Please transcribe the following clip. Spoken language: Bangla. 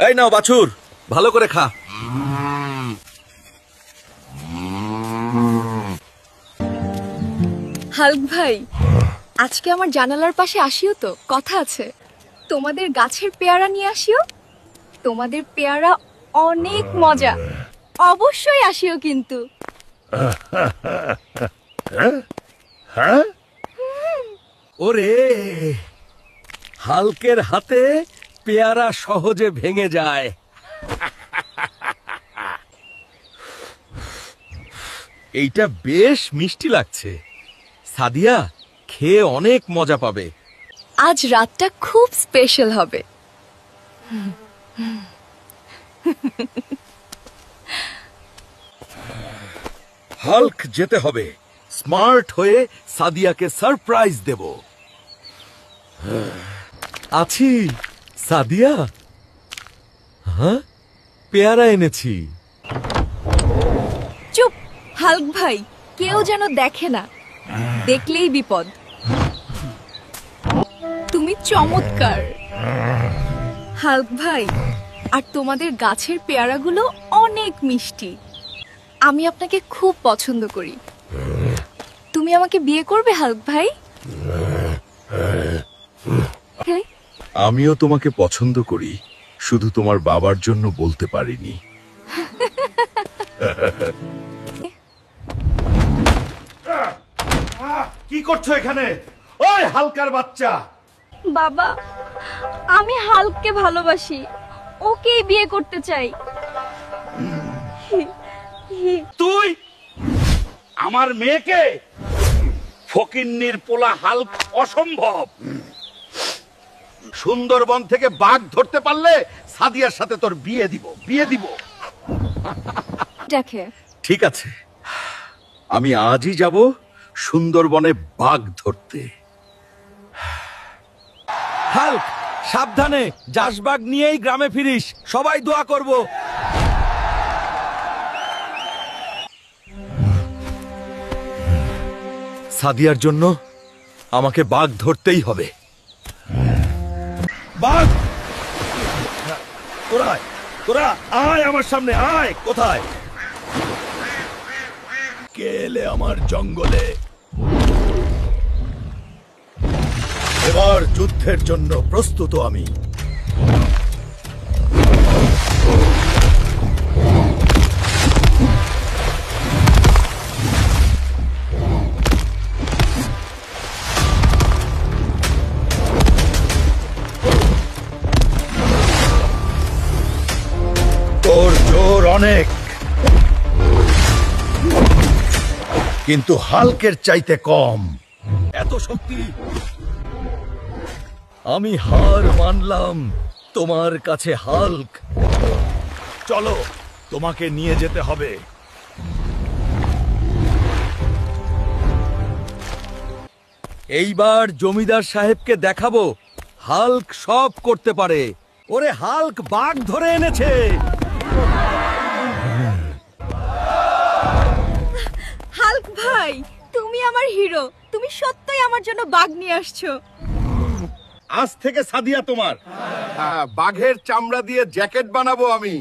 এই নাও বাছুর, ভালো করে খা। হাল্ক ভাই, আজকে আমার জানালার পাশে আসিও তো, কথা আছে। তোমাদের গাছের পেয়ারা নিয়ে আসিও, তোমাদের পেয়ারা অনেক মজা। অবশ্যই আসিও কিন্তু। ওরে, হাল্কের হাতে পেয়ারা সহজে ভেঙে যায়। এইটা বেশ মিষ্টি লাগছে। সাদিয়া খেয়ে অনেক মজা পাবে। আজ রাতটা খুব স্পেশাল হবে। হাল্ক যেতে হবে, স্মার্ট হয়ে সাদিয়াকে সারপ্রাইজ দেব। আছি সাদিয়া। হ্যাঁ, পেয়ারা এনেছি। চুপ হাল্ক ভাই, কেউ যেন দেখে না, দেখলেই বিপদ। তুমি চমৎকার হাল্ক ভাই, আর তোমাদের গাছের পেয়ারাগুলো অনেক মিষ্টি। আমি আপনাকে খুব পছন্দ করি। তুমি আমাকে বিয়ে করবে হাল্ক ভাই? আমিও তোমাকে পছন্দ করি, শুধু তোমার বাবার জন্য বলতে পারিনি। কি করছো এখানে? ওই হালকার বাচ্চা! বাবা, আমি হাল্ককে ভালোবাসি, ওকেই বিয়ে করতে চাই। তুই আমার মেয়েকে? ফকিন্নির পোলা হাল্ক অসম্ভব। সুন্দরবন থেকে বাঘ ধরতে পারলে সাদিয়ার সাথে তোর বিয়ে দিব। দেখে ঠিক আছে, আমি আজই যাব সুন্দরবনে বাঘ ধরতে। হাল্ক, সাবধানে, জাসবাগ নিয়েই গ্রামে ফিরিস। সবাই দোয়া করব। সাদিয়ার জন্য আমাকে বাঘ ধরতেই হবে। বাঘ! তোরা আয় আমার সামনে, আয়। কোথায়? কে এলে আমার জঙ্গলে? এবার যুদ্ধের জন্য প্রস্তুত আমি। তোর জোর অনেক, কিন্তু হাল্কের চাইতে কম। এত শক্তি! আমি হার মানলাম তোমার কাছে হাল্ক। চলো, তোমাকে নিয়ে যেতে হবে। এইবার জমিদার সাহেবকে দেখাবো হাল্ক সব করতে পারে। ওরে, হাল্ক বাঘ ধরে এনেছে। হাল্ক ভাই, তুমি আমার হিরো। তুমি সত্যই আমার জন্য বাঘ নিয়ে আসছো। আজ থেকে সাদিয়া তোমার। বাঘের চামড়া দিয়ে জ্যাকেট বানাবো আমি।